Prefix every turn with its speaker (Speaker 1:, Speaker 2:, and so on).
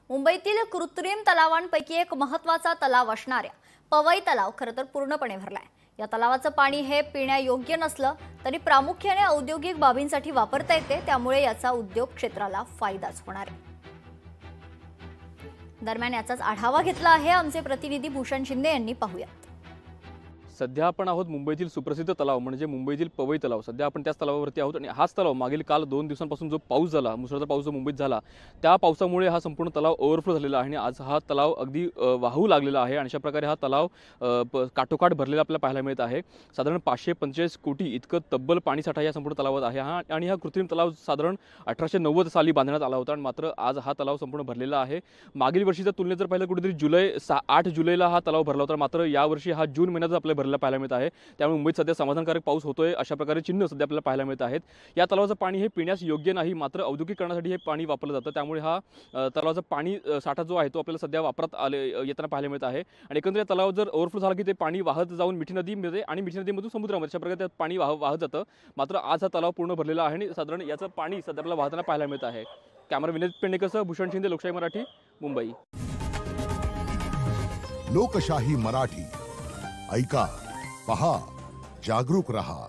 Speaker 1: मुंबईतील कृत्रिम तलावांपैकी एक महत्त्वाचा तलाव असणाऱ्या पवई तलाव खरं तर पूर्णपणे भरलाय। या तलावाचं पाणी हे पिण्यायोग्य नसलं तरी प्रामुख्याने औद्योगिक बाबींसाठी वापरता येते, त्यामुळे याचा उद्योग क्षेत्राला फायदाच होणार आहे। दरम्यान याचाच आढावा घेतला आहे आमचे प्रतिनिधी भूषण शिंदे यांनी। पाहूयात।
Speaker 2: सध्या आपण आहोत मुंबईतील सुप्रसिद्ध तलाव म्हणजे मुंबईतील पवई तलाव। सध्या आपण त्याच तलावावरती आहोत आणि हाच तलाव मागील काल 2 दिवसांपासून जो पाऊस झाला, मुसळधार पाऊस जो मुंबईत झाला, त्या पावसामुळे हा संपूर्ण तलाव ओव्हरफ्लो झालेला आहे आणि आज हा तलाव अगदी वाहू लागलेला आहे आणि अशा प्रकारे हा तलाव काठोकाठ भरलेला आपल्याला पाहायला मिळत आहे। साधारण 545 कोटी इतकं तब्बल पाणीसाठा या संपूर्ण तलावात आहे आणि हा कृत्रिम तलाव साधारण 1890 साली बांधण्यात आला होता आणि मात्र आज हा तलाव संपूर्ण भरलेला आहे। मागील वर्षीच्या तुलनेत जर पाहिलं कुठेतरी 8 जुलैला हा तलाव भरला होता, मात्र यावर्षी हा जून महिन्यात आपल्याला पाहायला मिळत आहे। त्यामुळे मुंबईत सध्या समाधानकारक पाऊस होतोय अशा प्रकारे चिन्ह सध्या आपल्याला पाहायला मिळत आहेत। या तलावाचं पाणी हे पिण्यास योग्य नाही, मात्र औद्योगिकरणासाठी हे पाणी वापरलं जातं, त्यामुळे हा तलावाचा पाणी साठा जो आहे तो आपल्याला सध्या वापरात येताना पाहायला मिळत आहे। आणि एकंदरीत तलाव जर ओव्हरफ्लो झाला की ते पाणी वाहत जाऊन मिठी नदीमध्ये आणि मिठी नदीमधून समुद्रामध्ये अशा प्रकारे त्यात पाणी वाहत जातं। मात्र आज हा तलाव पूर्ण भरलेला आहे आणि साधारण याचं पाणी सध्या आपल्याला वाहताना पाहायला मिळत आहे। कॅमेरा विनीत पेंडेकरसह भूषण शिंदे, लोकशाही मराठी, मुंबई।
Speaker 3: लोकशाही मराठी ऐका, पहा, जागरूक रहा।